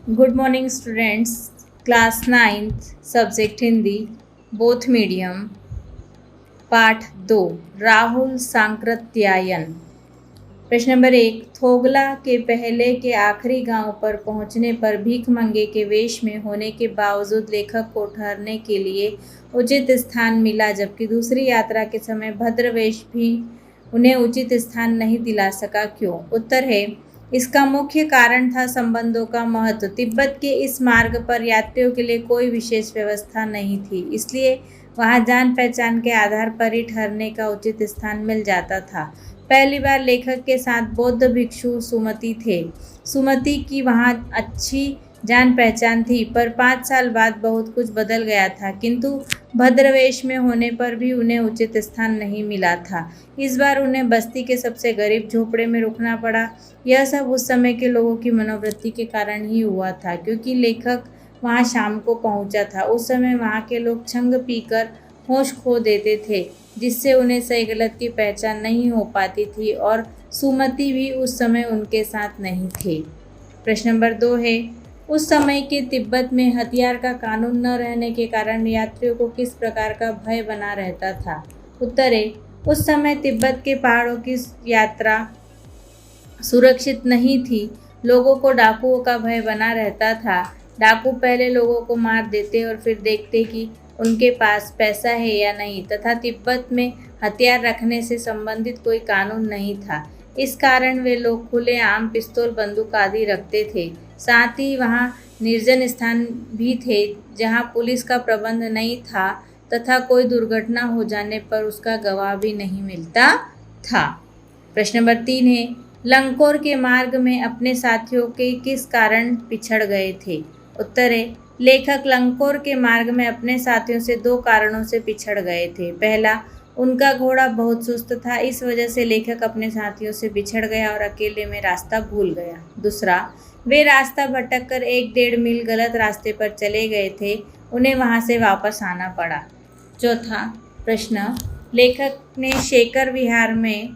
Good morning students. Class 9th subject Hindi both medium पाठ 2 राहुल सांकृत्यायन। प्रश्न number 1, थोगला के पहले के आखिरी गांव पर पहुंचने पर भीख मंगे के वेश में होने के बावजूद लेखक को ठहरने के लिए उचित स्थान मिला, जबकि दूसरी यात्रा के समय भद्रवेश भी उन्हें उचित स्थान नहीं दिला सका, क्यों? उत्तर है, इसका मुख्य कारण था संबंधों का महत्व। तिब्बत के इस मार्ग पर यात्रियों के लिए कोई विशेष व्यवस्था नहीं थी, इसलिए वहां जान पहचान के आधार पर ही ठहरने का उचित स्थान मिल जाता था। पहली बार लेखक के साथ बौद्ध भिक्षु सुमति थे। सुमति की वहां अच्छी जान पहचान थी, पर 5 साल बाद बहुत कुछ बदल गया था, किंतु भद्रवेश में होने पर भी उन्हें उचित स्थान नहीं मिला था। इस बार उन्हें बस्ती के सबसे गरीब झोपड़े में रुकना पड़ा। यह सब उस समय के लोगों की मनोवृत्ति के कारण ही हुआ था, क्योंकि लेखक वहां शाम को पहुंचा था। उस समय वहां के लोग छंग पीकर होश खो देते थे, जिससे उन्हें सही गलत की पहचान नहीं हो पाती थी, और सुमति भी उस समय उनके साथ नहीं थे। प्रश्न नंबर 2 है, उस समय के तिब्बत में हथियार का कानून न रहने के कारण यात्रियों को किस प्रकार का भय बना रहता था? उत्तर है, उस समय तिब्बत के पहाड़ों की यात्रा सुरक्षित नहीं थी। लोगों को डाकुओं का भय बना रहता था। डाकू पहले लोगों को मार देते और फिर देखते कि उनके पास पैसा है या नहीं, तथा तिब्बत में हथियार रखने से संबंधित कोई कानून नहीं था। इस कारण वे लोग खुलेआम पिस्तौल, बंदूक आदि रखते थे। साथ ही वहाँ निर्जन स्थान भी थे जहाँ पुलिस का प्रबंध नहीं था, तथा कोई दुर्घटना हो जाने पर उसका गवाह भी नहीं मिलता था। प्रश्न नंबर 3 है, लंकोर के मार्ग में अपने साथियों के किस कारण पिछड़ गए थे? उत्तर है, लेखक लंकोर के मार्ग में अपने साथियों से 2 कारणों से पिछड़ गए थे। पहला, उनका घोड़ा बहुत सुस्त था, इस वजह से लेखक अपने साथियों से बिछड़ गया और अकेले में रास्ता भूल गया। दूसरा, वे रास्ता भटक कर 1-1.5 मील गलत रास्ते पर चले गए थे, उन्हें वहां से वापस आना पड़ा। चौथा प्रश्न, लेखक ने शेखर विहार में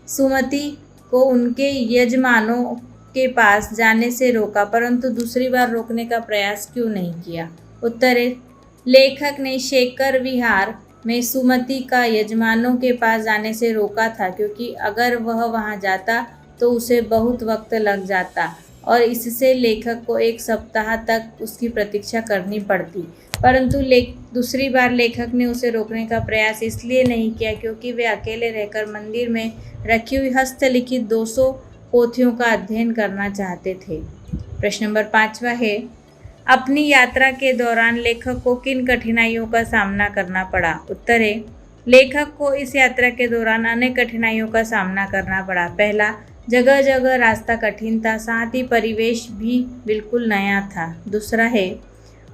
सुमति को उनके यजमानों के पास जाने से रोका, परंतु दूसरी बार रोकने का प्रयास क्यों नहीं किया? उत्तर है, लेखक ने शेखर विहार में सुमति का यजमानों के पास जाने से रोका था, क्योंकि अगर वह वहां जाता तो उसे बहुत वक्त लग जाता और इससे लेखक को 1 सप्ताह तक उसकी प्रतीक्षा करनी पड़ती। परंतु दूसरी बार लेखक ने उसे रोकने का प्रयास इसलिए नहीं किया क्योंकि वे अकेले रहकर मंदिर में रखी हुई हस्तलिखित 200 पोथियों का अध्ययन करना चाहते थे। प्रश्न नंबर 5वां है, अपनी यात्रा के दौरान लेखक को किन कठिनाइयों का सामना करना पड़ा? उत्तर है, लेखक को इस यात्रा के दौरान अनेक कठिनाइयों का सामना करना पड़ा। पहला, जगह जगह रास्ता कठिन था, साथ ही परिवेश भी बिल्कुल नया था। दूसरा है,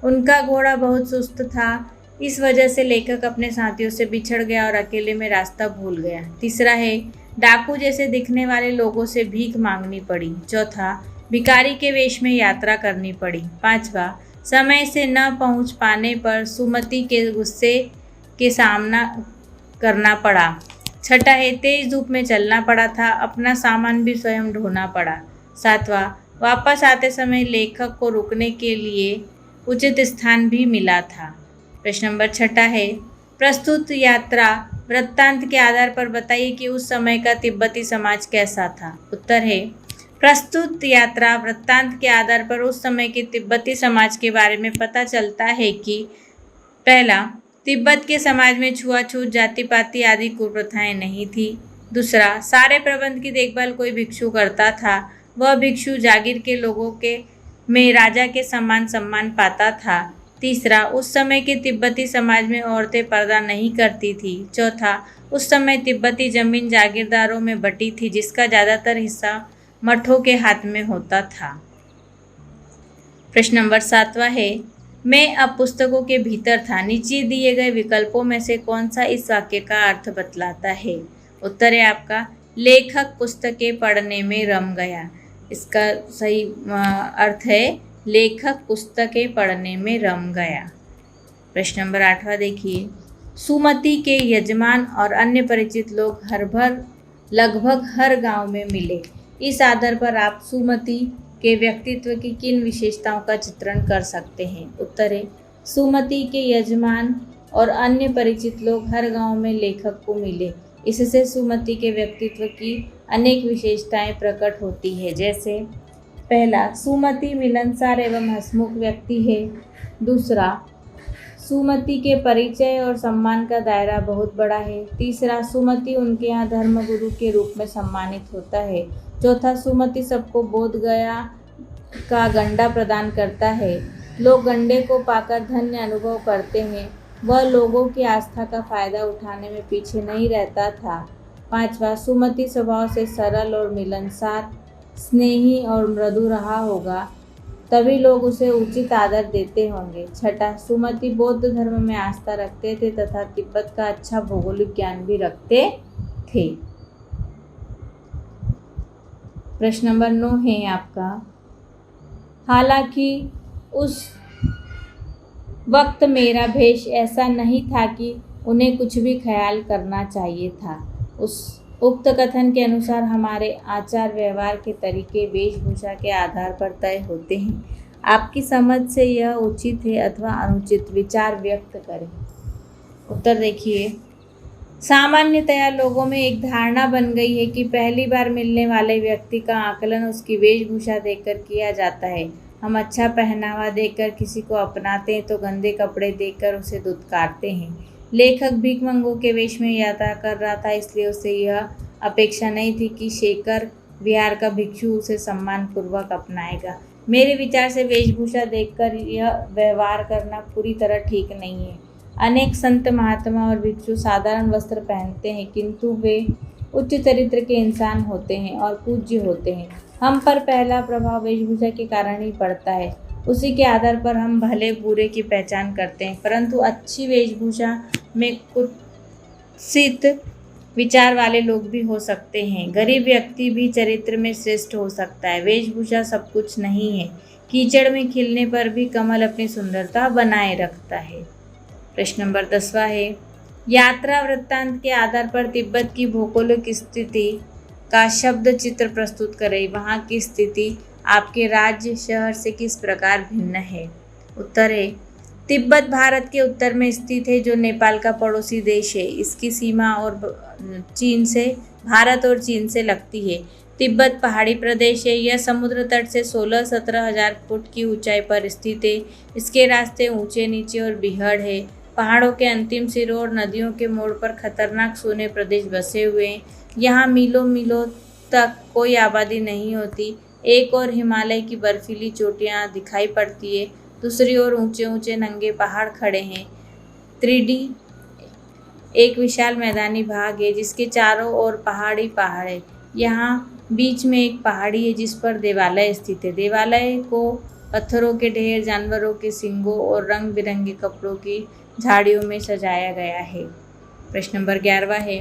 उनका घोड़ा बहुत सुस्त था, इस वजह से लेखक अपने साथियों से बिछड़ गया और अकेले में रास्ता भूल गया। तीसरा है, डाकू जैसे दिखने वाले लोगों से भीख मांगनी पड़ी। चौथा, भिखारी के वेश में यात्रा करनी पड़ी। 5वां, समय से न पहुंच पाने पर सुमति के गुस्से के सामना करना पड़ा। छठा है, तेज धूप में चलना पड़ा था, अपना सामान भी स्वयं ढोना पड़ा। 7वां, वापस आते समय लेखक को रुकने के लिए उचित स्थान भी मिला था। प्रश्न नंबर 6 है, प्रस्तुत यात्रा वृत्तांत के आधार पर बताइए कि उस समय का तिब्बती समाज कैसा था? उत्तर है, प्रस्तुत यात्रा वृत्तांत के आधार पर उस समय के तिब्बती समाज के बारे में पता चलता है कि पहला, तिब्बत के समाज में छुआछूत, जाति पाति आदि कुप्रथाएं नहीं थी। दूसरा, सारे प्रबंध की देखभाल कोई भिक्षु करता था। वह भिक्षु जागीर के लोगों के में राजा के समान सम्मान पाता था। तीसरा, उस समय के तिब्बती समाज में औरतें पर्दा नहीं करती थी। चौथा, उस समय तिब्बती जमीन जागीरदारों में बटी थी, जिसका ज़्यादातर हिस्सा मठों के हाथ में होता था। प्रश्न नंबर 7वां है, मैं अब पुस्तकों के भीतर था, नीचे दिए गए विकल्पों में से कौन सा इस वाक्य का अर्थ बतलाता है? उत्तर है आपका, लेखक पुस्तकें पढ़ने में रम गया। इसका सही अर्थ है, लेखक पुस्तकें पढ़ने में रम गया। प्रश्न नंबर 8वां देखिए, सुमति के यजमान और अन्य परिचित लोग लगभग हर गांव में मिले। इस आधार पर आप सुमति के व्यक्तित्व की किन विशेषताओं का चित्रण कर सकते हैं? उत्तर है सुमति के यजमान और अन्य परिचित लोग हर गांव में लेखक को मिले। इससे सुमति के व्यक्तित्व की अनेक विशेषताएं प्रकट होती है। जैसे पहला, सुमति मिलनसार एवं हंसमुख व्यक्ति है। दूसरा, सुमति के परिचय और सम्मान का दायरा बहुत बड़ा है। तीसरा, सुमति उनके यहाँ धर्मगुरु के रूप में सम्मानित होता है। चौथा, सुमति सबको बोध गया का गंडा प्रदान करता है। लोग गंडे को पाकर धन्य अनुभव करते हैं। वह लोगों की आस्था का फायदा उठाने में पीछे नहीं रहता था। पांचवा, सुमति स्वभाव से सरल और मिलनसार, स्नेही और मृदु रहा होगा, तभी लोग उसे उचित आदर देते होंगे। छठा, सुमति बौद्ध धर्म में आस्था रखते थे तथा तिब्बत का अच्छा भौगोलिक ज्ञान भी रखते थे। प्रश्न नंबर 9 है आपका, हालांकि उस वक्त मेरा भेष ऐसा नहीं था कि उन्हें कुछ भी ख्याल करना चाहिए था। उक्त कथन के अनुसार हमारे आचार व्यवहार के तरीके वेशभूषा के आधार पर तय होते हैं। आपकी समझ से यह उचित है अथवा अनुचित, विचार व्यक्त करें। उत्तर देखिए, सामान्यतया लोगों में एक धारणा बन गई है कि पहली बार मिलने वाले व्यक्ति का आकलन उसकी वेशभूषा देखकर किया जाता है। हम अच्छा पहनावा देखकर किसी को अपनाते हैं तो गंदे कपड़े देखकर उसे दुत्कारते हैं। लेखक भीखमंगों के वेश में यात्रा कर रहा था, इसलिए उसे यह अपेक्षा नहीं थी कि शेखर विहार का भिक्षु उसे सम्मानपूर्वक अपनाएगा। मेरे विचार से वेशभूषा देखकर यह व्यवहार करना पूरी तरह ठीक नहीं है। अनेक संत महात्मा और भिक्षु साधारण वस्त्र पहनते हैं, किंतु वे उच्च चरित्र के इंसान होते हैं और पूज्य होते हैं। हम पर पहला प्रभाव वेशभूषा के कारण ही पड़ता है। उसी के आधार पर हम भले बुरे की पहचान करते हैं, परंतु अच्छी वेशभूषा में कुत्सित विचार वाले लोग भी हो सकते हैं। गरीब व्यक्ति भी चरित्र में श्रेष्ठ हो सकता है। वेशभूषा सब कुछ नहीं है। कीचड़ में खिलने पर भी कमल अपनी सुंदरता बनाए रखता है। प्रश्न नंबर 10वां है, यात्रा वृत्तांत के आधार पर तिब्बत की भौगोलिक स्थिति का शब्द चित्र प्रस्तुत करें। वहाँ की स्थिति आपके राज्य शहर से किस प्रकार भिन्न है? उत्तर है, तिब्बत भारत के उत्तर में स्थित है, जो नेपाल का पड़ोसी देश है। इसकी सीमा और भारत और चीन से लगती है। तिब्बत पहाड़ी प्रदेश है। यह समुद्र तट से 16-17 हजार फुट की ऊंचाई पर स्थित है। इसके रास्ते ऊंचे नीचे और बीहड़ है। पहाड़ों के अंतिम सिरों और नदियों के मोड़ पर खतरनाक सूने प्रदेश बसे हुए हैं। यहाँ मीलों मीलों तक कोई आबादी नहीं होती। एक और हिमालय की बर्फीली चोटियाँ दिखाई पड़ती है, दूसरी ओर ऊंचे ऊंचे नंगे पहाड़ खड़े हैं। 3D एक विशाल मैदानी भाग है जिसके चारों ओर पहाड़ी पहाड़ है। यहाँ बीच में एक पहाड़ी है जिस पर देवालय स्थित है। देवालय को पत्थरों के ढेर, जानवरों के सींगों और रंग बिरंगे कपड़ों की झाड़ियों में सजाया गया है। प्रश्न नंबर 11वां है,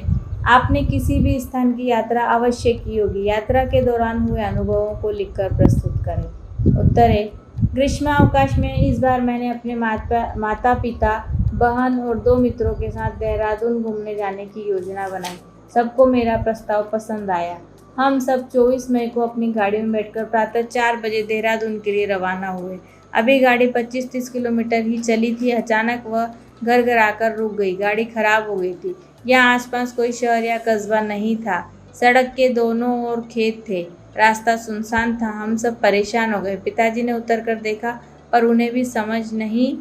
आपने किसी भी स्थान की यात्रा अवश्य की होगी। यात्रा के दौरान हुए अनुभवों को लिखकर प्रस्तुत करें। उत्तर है, ग्रीष्मावकाश में इस बार मैंने अपने माता पिता, बहन और 2 मित्रों के साथ देहरादून घूमने जाने की योजना बनाई। सबको मेरा प्रस्ताव पसंद आया। हम सब 24 मई को अपनी गाड़ी में बैठकर प्रातः 4 बजे देहरादून के लिए रवाना हुए। अभी गाड़ी 25-30 किलोमीटर ही चली थी, अचानक वह घर आकर रुक गई। गाड़ी खराब हो गई थी। यहाँ आसपास कोई शहर या कस्बा नहीं था। सड़क के दोनों ओर खेत थे। रास्ता सुनसान था। हम सब परेशान हो गए। पिताजी ने उतर कर देखा, पर उन्हें भी समझ नहीं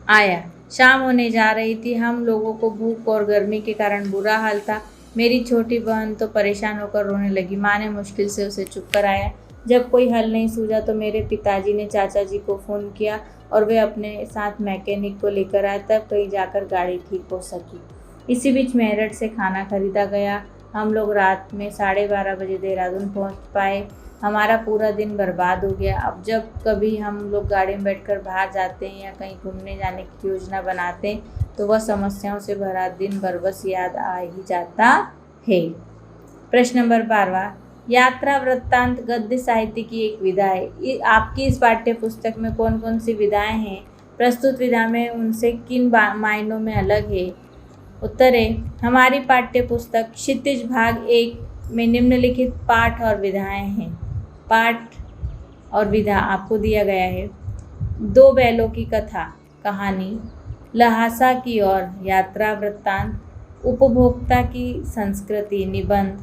आया। शाम होने जा रही थी। हम लोगों को भूख और गर्मी के कारण बुरा हाल था। मेरी छोटी बहन तो परेशान होकर रोने लगी। माँ ने मुश्किल से उसे चुप कराया। जब कोई हल नहीं सूझा तो मेरे पिताजी ने चाचा जी को फ़ोन किया और वे अपने साथ मैकेनिक को लेकर आए। तब कहीं जाकर गाड़ी ठीक हो सकी। इसी बीच मेरठ से खाना खरीदा गया। हम लोग रात में 12:30 बजे देहरादून पहुंच पाए। हमारा पूरा दिन बर्बाद हो गया। अब जब कभी हम लोग गाड़ी में बैठकर बाहर जाते हैं या कहीं घूमने जाने की योजना बनाते हैं तो वह समस्याओं से भरा दिन भर बस याद आ ही जाता है। प्रश्न नंबर 12वां, यात्रा वृत्तांत गद्य साहित्य की एक विधा है। आपकी इस पाठ्य पुस्तक में कौन कौन सी विधाएं हैं? प्रस्तुत विधा में उनसे किन मायनों में अलग है? उत्तर है हमारी पाठ्य पुस्तक क्षितिज भाग 1 में निम्नलिखित पाठ और विधाएं हैं। पाठ और विधा आपको दिया गया है। 2 बैलों की कथा कहानी, लहासा की ओर यात्रा वृत्तांत, उपभोक्ता की संस्कृति निबंध,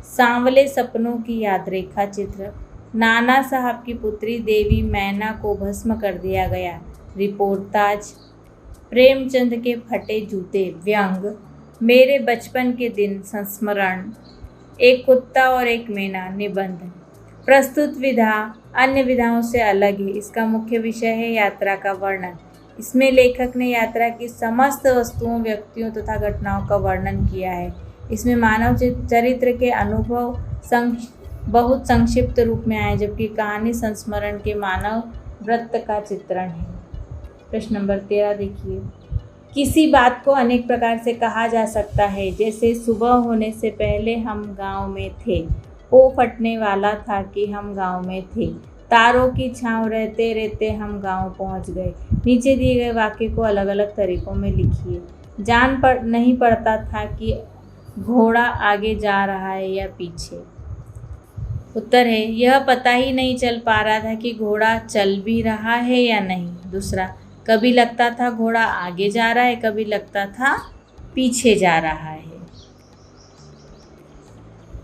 सांवले सपनों की याद रेखा चित्र, नाना साहब की पुत्री देवी मैना को भस्म कर दिया गया रिपोर्टाज, प्रेमचंद के फटे जूते व्यंग, मेरे बचपन के दिन संस्मरण, एक कुत्ता और एक मैना निबंध। प्रस्तुत विधा अन्य विधाओं से अलग है। इसका मुख्य विषय है यात्रा का वर्णन। इसमें लेखक ने यात्रा की समस्त वस्तुओं, व्यक्तियों तथा घटनाओं का वर्णन किया है। इसमें मानव चरित्र के अनुभव बहुत संक्षिप्त रूप में आए, जबकि कहानी संस्मरण के मानव वृत्त का चित्रण है। प्रश्न नंबर 13 देखिए। किसी बात को अनेक प्रकार से कहा जा सकता है, जैसे सुबह होने से पहले हम गांव में थे, पो फटने वाला था कि हम गांव में थे, तारों की छांव रहते रहते हम गांव पहुंच गए। नीचे दिए गए वाक्य को अलग अलग तरीकों में लिखिए। नहीं पड़ता था कि घोड़ा आगे जा रहा है या पीछे। उत्तर है यह पता ही नहीं चल पा रहा था कि घोड़ा चल भी रहा है या नहीं। दूसरा, कभी लगता था घोड़ा आगे जा रहा है, कभी लगता था पीछे जा रहा है।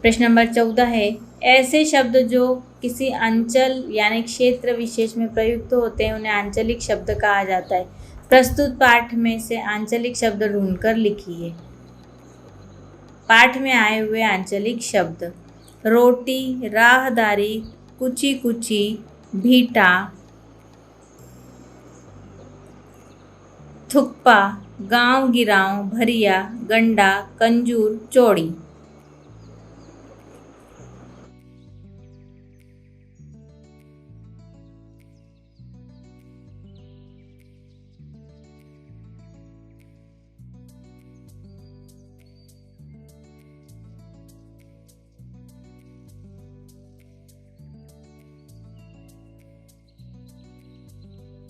प्रश्न नंबर 14 है ऐसे शब्द जो किसी अंचल यानी क्षेत्र विशेष में प्रयुक्त होते हैं उन्हें आंचलिक शब्द कहा जाता है। प्रस्तुत पाठ में से आंचलिक शब्द ढूंढकर लिखिए। पाठ में आए हुए आंचलिक शब्द: रोटी, राहदारी, कुची कुची, भीटा, थुक्पा, गांव गिराव, भरिया, गंडा, कंजूर, चौड़ी।